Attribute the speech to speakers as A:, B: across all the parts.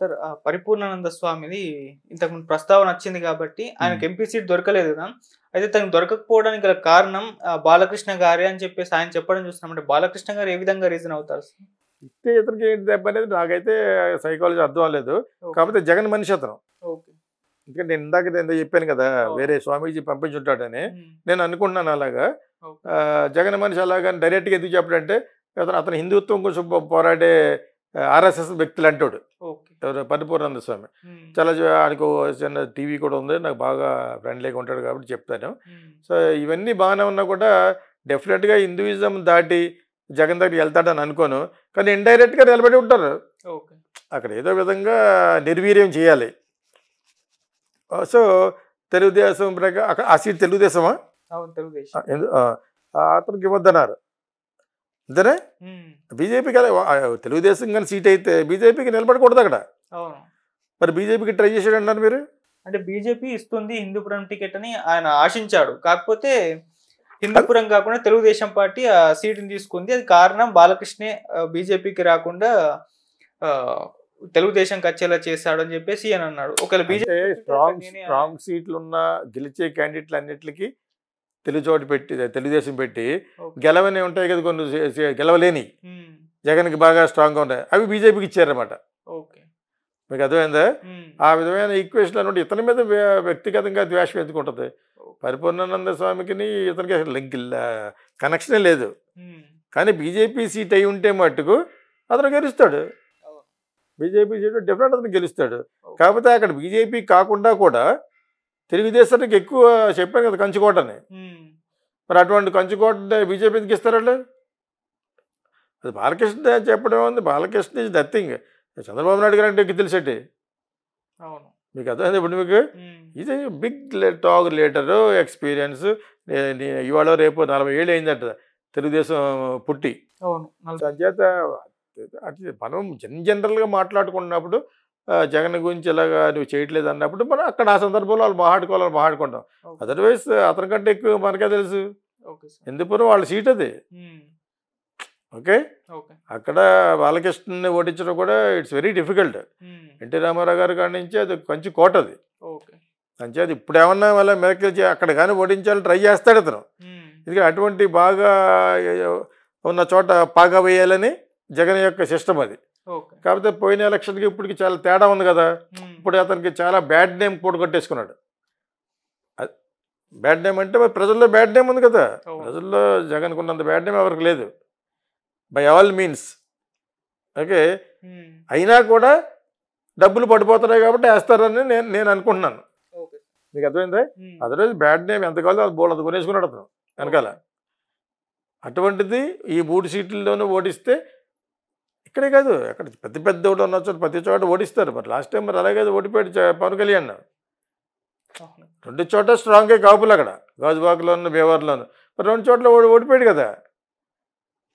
A: Sir Paripoornananda స్వామిది ఇంతకుముందు ప్రస్తావన వచ్చింది కాబట్టి ఆయనకు ఎంపీ సీట్ దొరకలేదు కదా. అయితే తనకు దొరకకపోవడానికి గల కారణం బాలకృష్ణ గారే అని చెప్పేసి ఆయన చెప్పడం చూస్తున్నాం. అంటే బాలకృష్ణ గారు ఏ విధంగా రీజన్ అవుతారు సార్?
B: ఇస్తే ఇతనికి ఏంటి దెబ్బ అనేది నాకైతే సైకాలజీ అర్థం అవ్వలేదు. కాకపోతే జగన్ మనిషి అతను.
A: ఓకే.
B: ఎందుకంటే నేను ఇందాక చెప్పాను కదా, వేరే స్వామీజీ పంపించుంటాడని నేను అనుకుంటున్నాను. అలాగా జగన్ మనిషి అలాగని డైరెక్ట్గా ఎందుకు చెప్పడంటే అతను హిందుత్వం కోసం పోరాడే ఆర్ఎస్ఎస్ వ్యక్తులు అంటాడు. ఎవరు? పరిపూర్ణానంద స్వామి. చాలా ఆయనకు చిన్న టీవీ కూడా ఉంది, నాకు బాగా ఫ్రెండ్లీగా ఉంటాడు కాబట్టి చెప్తాను. సో ఇవన్నీ బాగానే ఉన్నా కూడా డెఫినెట్గా హిందూయిజం దాటి జగన్ దగ్గరికి వెళ్తాడని అనుకోను. కానీ ఇండైరెక్ట్గా నిలబడి ఉంటారు అక్కడ, ఏదో విధంగా నిర్వీర్యం చేయాలి. సో తెలుగుదేశం అక్కడ ఆ సీట్ తెలుగుదేశమా? అతనికి ఇవ్వద్దన్నారు అంతేనే. బీజేపీకి తెలుగుదేశం కానీ సీట్ అయితే బీజేపీకి నిలబడకూడదు అక్కడ. మరి బీజేపీకి ట్రై చేశాడు అన్నారు మీరు.
A: అంటే బీజేపీ ఇస్తుంది హిందూపురం టికెట్ అని ఆయన ఆశించాడు. కాకపోతే హిందూపురం కాకుండా తెలుగుదేశం పార్టీ ఆ సీటుని తీసుకుంది. అది కారణం బాలకృష్ణే బీజేపీకి రాకుండా తెలుగుదేశం వచ్చేలా చేశాడు అని చెప్పేసి అని అన్నాడు. ఒకవేళ బీజేపీ
B: స్ట్రాంగ్ సీట్లు ఉన్న గెలిచే క్యాండిడేట్లు అన్నిటికీ తెలుగుదేశం పెట్టి గెలవని ఉంటాయి కదా, కొన్ని గెలవలేని జగన్కి బాగా స్ట్రాంగ్గా ఉంటాయి, అవి బీజేపీకి ఇచ్చారన్నమాట. మీకు అర్థమైందా? ఆ విధమైన ఈక్వేషన్ అనుకుంటే ఇతని మీద వ్యక్తిగతంగా ద్వేషం ఎందుకుంటుంది? పరిపూర్ణానంద స్వామికి ఇతనికి లింక్ కనెక్షనే లేదు. కానీ బీజేపీ సీట్ అయి ఉంటే మట్టుకు అతను గెలుస్తాడు. బీజేపీ సీటు డెఫినెట్ అతను గెలుస్తాడు. కాకపోతే అక్కడ బీజేపీ కాకుండా కూడా తెలుగుదేశానికి ఎక్కువ చెప్పాను కదా కంచుకోటని. మరి అటువంటి కంచుకోట బీజేపీ ఎందుకు ఇస్తారండి? అది బాలకృష్ణ చెప్పడం ఉంది. Balakrishna is nothing. చంద్రబాబు నాయుడు గారు అంటే ఎక్కి తెలిసేటి మీకు అర్థమైంది. ఇప్పుడు మీకు ఇది బిగ్ టాక్ లీటరు ఎక్స్పీరియన్స్. ఇవాళ రేపు 40 ఏళ్ళు అయిందట తెలుగుదేశం పుట్టి. అంచేత మనం జనరల్గా మాట్లాడుకున్నప్పుడు జగన్ గురించి ఇలాగా నువ్వు చేయట్లేదు అన్నప్పుడు మనం అక్కడ ఆ సందర్భంలో వాళ్ళు మాట్లాడుకుంటాం. అదర్వైజ్ అతని కంటే ఎక్కువ మనకే తెలుసు. హిందూపురం వాళ్ళ సీట్ అది. ఓకే, అక్కడ బాలకృష్ణని ఓడించడం కూడా it's very difficult. N T Ramarao గారి కాడి నుంచి అది కొంచెం కోట అది. అంచేది ఇప్పుడు ఏమన్నా వాళ్ళ మేరకి అక్కడ కానీ ఓడించాలని ట్రై చేస్తాడు అతను. ఎందుకంటే అటువంటి బాగా ఉన్న చోట పాగా వేయాలని జగన్ యొక్క సిస్టమ్ అది. కాకపోతే పోయిన ఎలక్షన్కి ఇప్పటికి చాలా తేడా ఉంది కదా. ఇప్పుడు అతనికి చాలా బ్యాడ్ నేమ్ కూడా కొట్టేసుకున్నాడు. బ్యాడ్ నేమ్ అంటే మరి ప్రజల్లో బ్యాడ్ నేమ్ ఉంది కదా. ప్రజల్లో జగన్కు ఉన్నంత బ్యాడ్ నేమ్ ఎవరికి లేదు బై ఆల్ మీన్స్. ఓకే, అయినా కూడా డబ్బులు పడిపోతున్నాయి కాబట్టి వేస్తారని నేను అనుకుంటున్నాను. మీకు అర్థమైందా? అదర్వైజ్ బ్యాడ్ నేమ్ ఎంత కావాలో అది బోల్ అది కొనేసుకున్నాడు అతను వెనకాల. అటువంటిది ఈ 3 సీట్లలోనూ ఓడిస్తే ఇక్కడే కాదు అక్కడ పెద్ద ఉన్న చోట ప్రతి చోట ఓడిస్తారు. మరి లాస్ట్ టైం మరి అలాగే ఓడిపోయాడు పవన్ కళ్యాణ్. 2 చోట స్ట్రాంగే కాపులు అక్కడ, గాజువాకలోను భీమవరంలోను. మరి 2 చోట్ల ఓడిపోయాడు కదా.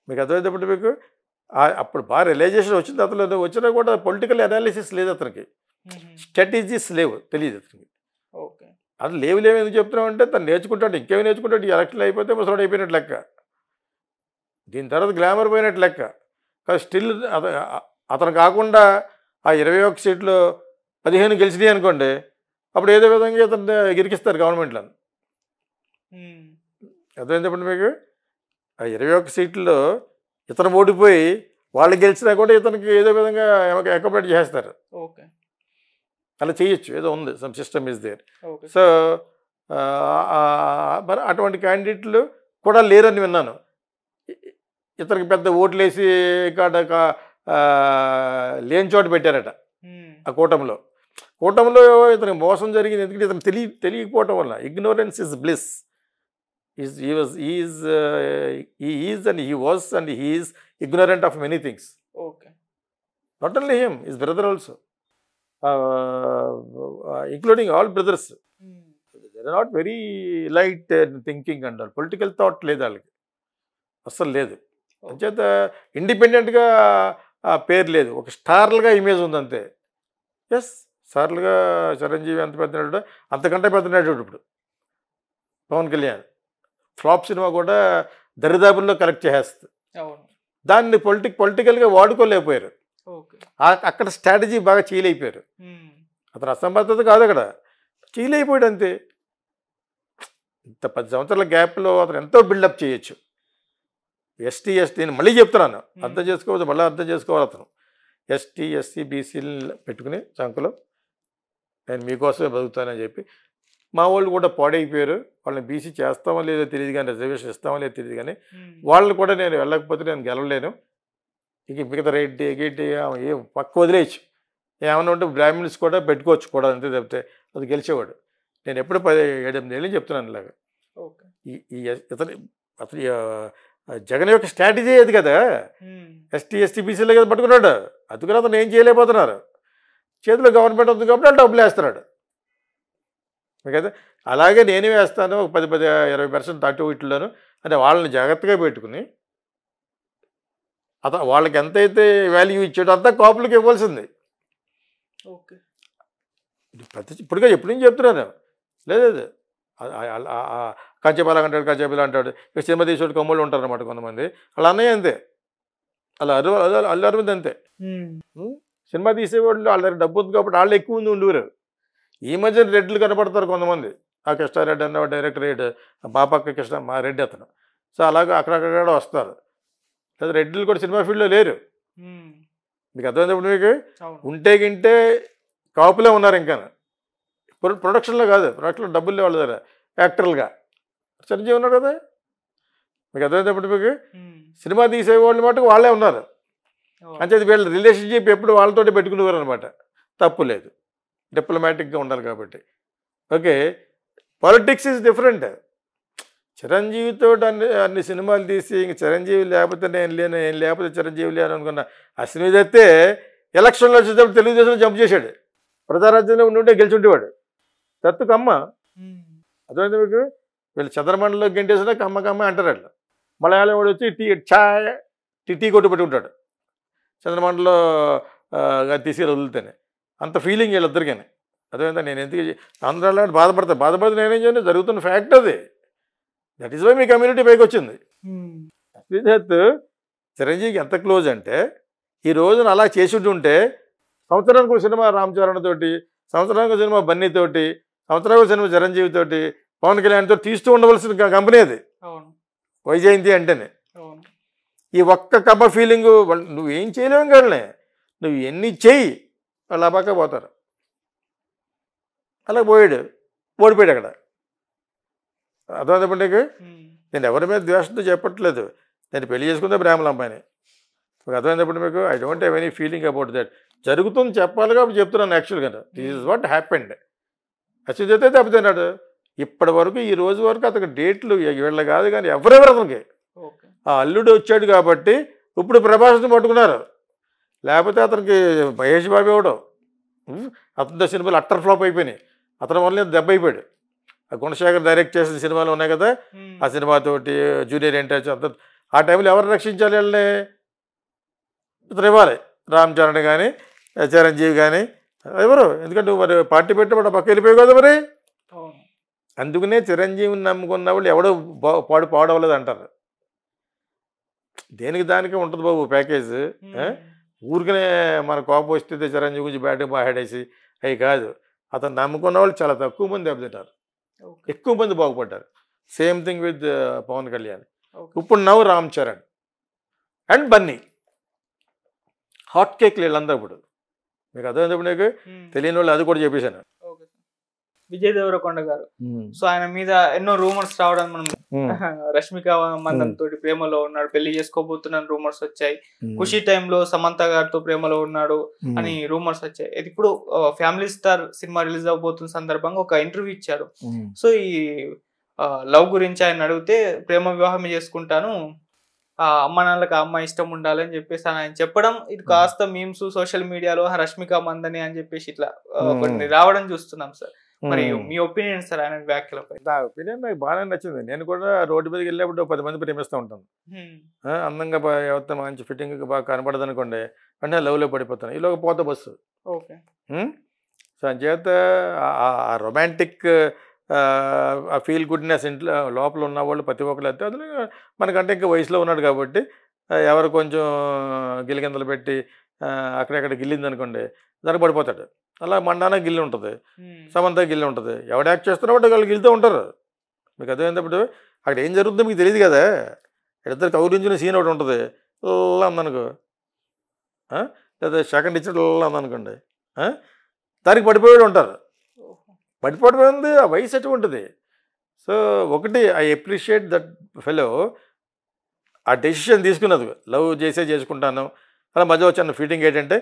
B: మీకు అర్థమైనప్పుడు మీకు అప్పుడు బాగా రియలైజేషన్ వచ్చింది అతను. వచ్చినా కూడా పొలిటికల్ అనాలిసిస్ లేదు అతనికి, స్ట్రాటజీస్ లేవు, తెలియదు అతనికి. అది లేవు ఎందుకు చెప్తున్నాం అంటే తను నేర్చుకుంటాడు, ఇంకేమి నేర్చుకుంటాడు. ఈ ఎలక్షన్లు అయిపోతే ముసలాడు అయిపోయినట్టు లెక్క, దీని తర్వాత గ్లామర్ పోయినట్టు లెక్క. కానీ స్టిల్ అతను కాకుండా ఆ 21 సీట్లు 15 గెలిచినాయి అనుకోండి, అప్పుడు ఏదో విధంగా ఇతను గిరికిస్తారు గవర్నమెంట్లో. అర్థమైనప్పుడు మీకు ఆ 21 సీట్లలో ఇతను ఓడిపోయి వాళ్ళు గెలిచినా కూడా ఇతనికి ఏదో విధంగా అకామిడేట్ చేస్తారు. అలా చేయొచ్చు, ఏదో ఉంది, some system is there. So మరి అటువంటి క్యాండిడేట్లు కూడా లేరని విన్నాను. ఇతనికి పెద్ద ఓట్లు వేసి కాడ లేని చోట పెట్టారట ఆ కూటమిలో. ఇతనికి మోసం జరిగింది ఎందుకంటే ఇతను తెలియకపోవటం వల్ల. Ignorance is bliss. He is ignorant of many things. Not only him, his brother also, including all brothers. They are not very light thinking and all. Political thought లేదు వాళ్ళకి, అస్సలు లేదు. అంచేత ఇండిపెండెంట్గా పేరు లేదు, ఒక స్టార్లుగా ఇమేజ్ ఉంది అంతే. ఎస్, స్టార్లుగా చిరంజీవి ఎంత పెద్ద నటుడు, అంతకంటే పెద్ద నటుడు ఇప్పుడు పవన్ కళ్యాణ్. ఫ్లాప్ సినిమా కూడా దరిదాపుల్లో కలెక్ట్ చేసేస్తుంది. దాన్ని పొలిటికల్గా వాడుకోలేకపోయారు. అక్కడ స్ట్రాటజీ బాగా చీలైపోయారు. అతను అసమర్థత కాదు, అక్కడ చీలైపోయాడు అంతే. ఇంత 10 సంవత్సరాల గ్యాప్లో అతను ఎంతో బిల్డప్ చేయొచ్చు. ఎస్టీ నేను మళ్ళీ చెప్తున్నాను, అర్థం చేసుకోవచ్చు, మళ్ళీ అర్థం చేసుకోవాలి. అతను ఎస్టీ ఎస్సీ బీసీలు పెట్టుకుని చంకలో నేను మీకోసమే బతుకుతానని చెప్పి మా వాళ్ళు కూడా పాడైపోయారు. వాళ్ళని బీసీ చేస్తామో లేదో తెలియదు కానీ, రిజర్వేషన్ ఇస్తామో లేదో తెలియదు కానీ, వాళ్ళు కూడా నేను వెళ్ళకపోతే నేను గెలవలేను, ఇక మిగతా రెడ్డి గిడ్డి ఏం పక్క వదిలేయచ్చు, ఏమన్నా ఉంటే బ్రాహ్మిన్స్ కూడా పెట్టుకోవచ్చు కూడా, అంతే తప్పితే అది గెలిచేవాడు. నేను ఎప్పుడు 7-8 ఏళ్ళు చెప్తున్నాను ఇలాగ. ఇతను జగన్ యొక్క స్ట్రాటజీ అది కదా, ఎస్టీ ఎస్టీ బీసీలో కదా పట్టుకున్నాడు. అందుకని అతను ఏం చేయలేకపోతున్నారు. చేతిలో గవర్నమెంట్ ఉంది కాబట్టి వాళ్ళు డబ్బులు వేస్తున్నాడు కదా. అలాగే నేనే వేస్తాను ఒక 10-20% అటు ఇట్లోను అంటే వాళ్ళని జాగ్రత్తగా పెట్టుకుని అతను వాళ్ళకి ఎంతైతే వాల్యూ ఇచ్చాడో అంతా కాపులకు ఇవ్వాల్సింది. ఇప్పుడుగా ఎప్పటి నుంచి చెప్తున్నాను. లేదు కంచెపాల అంటాడు, కంచెపాల అంటాడు. ఇక సినిమా తీసేవాడు కమ్మోళ్ళు ఉంటారు అన్నమాట కొంతమంది. వాళ్ళ అన్నయ్య అంతే, అలా అల్లు అరవింద్ అంతే. సినిమా తీసేవాళ్ళు వాళ్ళ దగ్గర డబ్బు ఉంది కాబట్టి వాళ్ళు ఎక్కువ మంది ఉండేవారు. ఈ మధ్యన రెడ్లు కనపడతారు కొంతమంది. ఆ కృష్ణారెడ్డి అన్న డైరెక్టర్ రెడ్డి, బాపక్క కృష్ణ మా రెడ్డి అతను. సో అలాగే అక్కడక్కడ వస్తారు. లేదా రెడ్లు కూడా సినిమా ఫీల్డ్లో లేరు. మీకు అర్థమైనప్పుడు మీకు ఉంటే గింటే కాపులే ఉన్నారు. ఇంకా ప్రొడక్షన్లో కాదు, ప్రొడక్షన్లో డబ్బులు వాళ్ళ దగ్గర యాక్టర్లుగా చిరంజీవి ఉన్నారు కదా. మీకు అర్థమైనప్పుడు మీకు సినిమా తీసేవాళ్ళు మటుకు వాళ్ళే ఉన్నారు. అంటే వీళ్ళ రిలేషన్షిప్ ఎప్పుడు వాళ్ళతోటి పెట్టుకునేవారు అనమాట. తప్పు లేదు, డిప్లొమాటిక్గా ఉండాలి కాబట్టి. Okay, politics is different. చిరంజీవితో అన్ని సినిమాలు తీసి ఇంక చిరంజీవి లేకపోతే నేను లేను, నేను లేకపోతే చిరంజీవి లేను అనుకున్న అశ్విని దత్తే ఎలక్షన్లో వచ్చేటప్పుడు తెలుగుదేశంలో జంప్ చేశాడు. ప్రజారాజ్యంలో ఉండి గెలిచి ఉండేవాడు. దత్తుకమ్మ అర్థమైంది మీకు. వీళ్ళు చంద్రమండలిలో గెంటేసినా కమ్మ అంటారు వాళ్ళు. మలయాళం వాడు వచ్చి టీ కొట్టు పెట్టుకుంటాడు చంద్రమండలిలో తీసుకెళ్ళి వదిలితేనే. అంత ఫీలింగ్ వీళ్ళిద్దరికీ. అదేవిధంగా నేను ఎందుకు ఆంధ్రాలో బాధపడితే నేనేం చేయను, జరుగుతున్న ఫ్యాక్ట్ అది. దట్ ఈస్ వై మీ కమ్యూనిటీ పైకి వచ్చింది. శ్రీదత్ చిరంజీవికి ఎంత క్లోజ్ అంటే ఈ రోజున అలా చేసి ఉంటే సంవత్సరానికి ఒక సినిమా రామ్ చరణ్ తోటి, సంవత్సరానికి ఒక సినిమా బన్నీతోటి, సంవత్సరానికి ఒక సినిమా చిరంజీవితోటి, పవన్ కళ్యాణ్తో తీస్తూ ఉండవలసిన కంపెనీ అది వైజయంతి అంటేనే. ఈ ఒక్క కమ్మ ఫీలింగు నువ్వేం చేయలేవు కానీ నువ్వు ఎన్ని చెయ్యి వాళ్ళు అబాక పోతారు. అలా పోయాడు, ఓడిపోయాడు అక్కడ. అర్థమైనప్పుడు నీకు నేను ఎవరి మీద ద్వేషంతో చెప్పట్లేదు. నేను పెళ్లి చేసుకుంటే బ్రాహ్మణ అమ్మాయిని. మీకు అర్థమైనప్పుడు మీకు I don't have any feeling about that. జరుగుతుంది చెప్పాలి కాబట్టి చెప్తున్నాను. యాక్చువల్గా this is what happened. Ashwith అయితే దెబ్బతిన్నాడు. ఇప్పటి వరకు ఈ రోజు వరకు అతనికి డేట్లు వీళ్ళ కాదు కానీ ఎవరెవరు అతనికి ఆ అల్లుడు వచ్చాడు కాబట్టి ఇప్పుడు ప్రభాస్ని పట్టుకున్నారు. లేకపోతే అతనికి మహేష్ బాబు ఇవ్వడం, అతనితో సినిమాలు అట్టర్ ఫ్లాప్ అయిపోయినాయి. అతని వల్ల దెబ్బ అయిపోయాడు. ఆ గుణశేఖర్ డైరెక్ట్ చేసిన సినిమాలు ఉన్నాయి కదా, ఆ సినిమాతోటి జూనియర్ ఎన్టీఆర్ అంత ఆ టైంలో ఎవరు రక్షించాలి వీళ్ళని? ఇతను ఇవ్వాలి. రామ్ చరణ్ కానీ చిరంజీవి కానీ ఎవరు, ఎందుకంటే నువ్వు మరి పార్టీ పెట్టబడి పక్క వెళ్ళిపోయావు కదా మరి. అందుకనే చిరంజీవిని నమ్ముకున్న వాళ్ళు ఎవడో పాడవలేదు అంటారు. దేనికి దానికే ఉంటుంది బాబు ప్యాకేజ్. ఊరికనే మన కోపం వస్తే చిరంజీవి గురించి బ్యాట్గా మాట్లాడేసి అవి కాదు. అతను నమ్ముకున్న వాళ్ళు చాలా తక్కువ మంది దెబ్బతింటారు, ఎక్కువ మంది బాగుపడ్డారు. Same thing with Pawan Kalyan. ఇప్పుడు నవ్వు రామ్ చరణ్ అండ్ బన్నీ హాట్ కేక్లు వీళ్ళందరూ. ఇప్పుడు మీకు అర్థమైనప్పుడు నీకు తెలియని వాళ్ళు అది కూడా చెప్పేశాను.
A: విజయ్ దేవరకొండ గారు, సో ఆయన మీద ఎన్నో రూమర్స్ రావడం, మనం రష్మిక మందన్ తోటి ప్రేమలో ఉన్నాడు, పెళ్లి చేసుకోబోతున్నాను రూమర్స్ వచ్చాయి. ఖుషి టైంలో సమంత గారితో ప్రేమలో ఉన్నాడు అని రూమర్స్ వచ్చాయి. ఇప్పుడు ఫ్యామిలీ స్టార్ సినిమా రిలీజ్ అవబోతున్న సందర్భంగా ఒక ఇంటర్వ్యూ ఇచ్చారు. సో ఈ లవ్ గురించి ఆయన అడిగితే ప్రేమ వివాహం చేసుకుంటాను, అమ్మ నాన్నలకు ఆ అమ్మాయి ఇష్టం ఉండాలని చెప్పేసి ఆయన చెప్పడం, ఇది కాస్త మీమ్స్ సోషల్ మీడియాలో రష్మిక మందని అని చెప్పేసి ఇట్లా కొన్ని రావడం చూస్తున్నాం సార్. మరి మీ ఒపీనియన్ సార్ ఆయన వ్యాఖ్యలపై?
B: నా ఒపీనియన్ నాకు బాగానే నచ్చింది. నేను కూడా రోడ్డు మీదకి వెళ్ళినప్పుడు 10 మంది ప్రేమిస్తూ ఉంటాను. అందంగా ఎవరితో మంచి ఫిట్టింగ్ బాగా కనపడదు అనుకోండి, అంటే లవ్లో పడిపోతాను. ఈలోగా పోతా బస్సు.
A: ఓకే,
B: సో అంచేత ఆ రొమాంటిక్ ఆ ఫీల్ గుడ్నెస్ ఇంట్లో లోపల ఉన్న వాళ్ళు ప్రతి ఒక్కరు అయితే అందులో మనకంటే ఇంకా వయసులో ఉన్నాడు కాబట్టి ఎవరు కొంచెం గిలిగింతలు పెట్టి అక్కడెక్కడ గిల్లింది అనుకోండి దానికి పడిపోతాడు. అలా మండాన గిల్లి ఉంటుంది, సమంత గిల్లి ఉంటుంది. ఎవడు యాక్ట్ చేస్తున్నప్పుడు వాళ్ళు గిల్లుతూ ఉంటారు. మీకు అర్థమైనప్పుడు అక్కడ ఏం జరుగుతుందో మీకు తెలియదు కదా. ఇద్దరు కౌరించిన సీన్ ఒకటి ఉంటుంది, ఇలా అందనుకో, లేదా సెకండ్ ఇచ్చిన ఇలా అందనుకోండి, దానికి పడిపోయాడు ఉంటారు. పడిపోవడం ఆ వయసు అటువంటిది. సో ఒకటి ఐ అప్రిషియేట్ దట్ ఫెలో, ఆ డెసిషన్ తీసుకున్నది. లవ్ చేసుకుంటాను అలా మధ్య వచ్చిన ఫీటింగ్ ఏంటంటే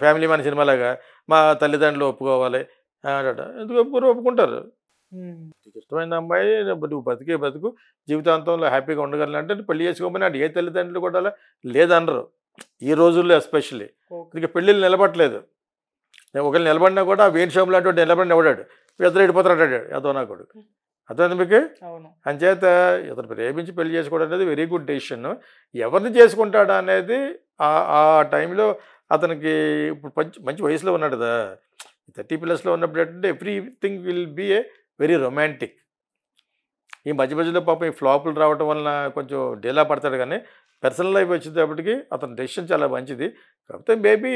B: ఫ్యామిలీ మన సినిమాలాగా మా తల్లిదండ్రులు ఒప్పుకోవాలి ఎందుకు ఒప్పుకుంటారు. నీకు ఇష్టమైన అమ్మాయి నువ్వు బతికే బతుకు జీవితాంతంలో హ్యాపీగా ఉండగలంటే పెళ్లి చేసుకోమని అంటే ఏ తల్లిదండ్రులు కూడా లేదనరు ఈ రోజుల్లో. ఎస్పెషల్లీ ఇక పెళ్ళిళ్ళు నిలబట్టలేదు. ఒకళ్ళు నిలబడినా కూడా వేణు షాపు లాంటి వాడు నిలబడిన ఎవడాడు ఇద్దరు ఎడిపోతాడు అదో నా కొడుకు. అర్థమైంది మీకు? అంచేత ఇతను ప్రేమించి పెళ్లి చేసుకోవడం అనేది వెరీ గుడ్ డెసిషన్. ఎవరిని చేసుకుంటాడా అనేది ఆ టైంలో అతనికి ఇప్పుడు మంచి వయసులో ఉన్నాడు కదా, 30+ ఉన్నప్పుడు ఏంటంటే everything will be a very romantic. ఈ మధ్యలో పాపం ఈ ఫ్లాపులు రావటం వలన కొంచెం డేలా పడతాడు, కానీ పర్సనల్ లైఫ్ వచ్చేటప్పటికి అతని డెసిషన్ చాలా మంచిది. కాకపోతే మేబీ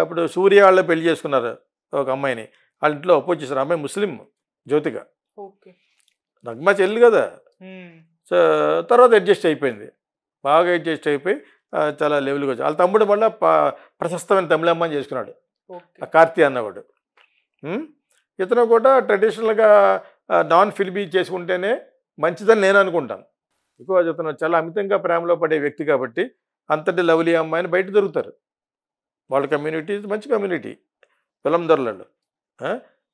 B: ఇప్పుడు సూర్య వాళ్ళే పెళ్లి చేసుకున్నారు ఒక అమ్మాయిని, వాళ్ళ ఇంట్లో అపోజ్ చేశారు. అమ్మాయి ముస్లిం, జ్యోతిక, నగ్మా చెల్లి కదా. సో తర్వాత అడ్జస్ట్ అయిపోయింది, బాగా అడ్జస్ట్ అయిపోయి చాలా లెవెల్కి వచ్చి వాళ్ళ తమ్ముడు వల్ల ప్రశస్తమైన తమిళమ్మని చేసుకున్నాడు, కార్తీ అన్నవాడు. ఇతను కూడా ట్రెడిషనల్గా నాన్ ఫిల్మీ చేసుకుంటేనే మంచిదని నేను అనుకుంటాను. బికాజ్ ఇతను చాలా అమితంగా ప్రేమలో పడే వ్యక్తి కాబట్టి అంతటి లవ్లీ అమ్మాయిని బయట దొరుకుతారు. వాళ్ళ కమ్యూనిటీ మంచి కమ్యూనిటీ ఫిలం దొరలలో.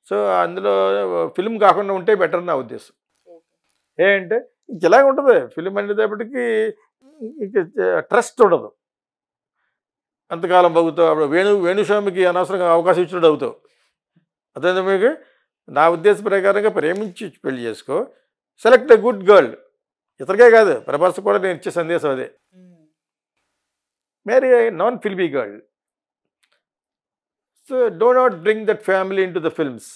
B: సో అందులో ఫిల్మ్ కాకుండా ఉంటే బెటర్ నా ఉద్దేశం. ఏంటంటే ఇలాగ ఉంటుంది ఫిలిం అనేటప్పటికీ, ట్రస్ట్ ఉండదు. అంతకాలం బగుతావు. అప్పుడు వేణుస్వామికి అనవసరంగా అవకాశం ఇచ్చినట్టు అవుతావు. అదే మీకు నా ఉద్దేశం ప్రకారంగా ప్రేమించి పెళ్లి చేసుకో, సెలెక్ట్ ఎ గుడ్ గర్ల్. ఇతరికే కాదు, ప్రభాస్ కూడా నేను ఇచ్చే సందేశం అదే. Marry a non filmy girl. So do not bring that family into the films.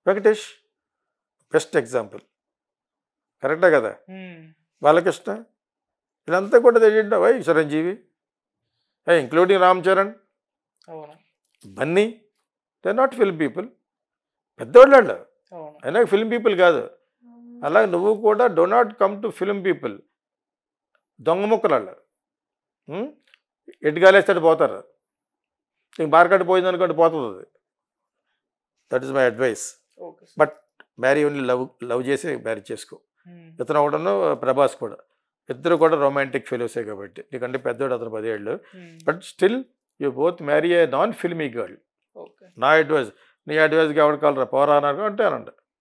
B: Venkatesh best example, కరెక్టే కదా. బాలకృష్ణ వీళ్ళంతా కూడా తెలియదు. Why Chiranjeevi, including Ram Charan, Bunny, they not film people. పెద్దవాళ్ళు అండి, అయినా ఫిల్మ్ పీపుల్ కాదు. అలాగే నువ్వు కూడా do not come to film people. దొంగ ముక్కలు వాళ్ళు ఎడ్గాలేస్తాడు పోతారు. ఇంక మార్కెట్ పోయింది అనుకోండి పోతుంది అది. That is my advice. But marry only love చేసి మ్యారీ చేసుకో. ఇతను ఒకటను ప్రభాస్ కూడా, ఇద్దరు కూడా రొమాంటిక్ ఫెలోసే కాబట్టి, నీకంటే పెద్దవాడు అతను 10 ఏళ్ళు. But still you both marry a non filmy girl. నా అడ్వైస్. నీ అడ్వైస్కి ఎవరు కాలరా పోరా అన్నారు అంటే అనండి.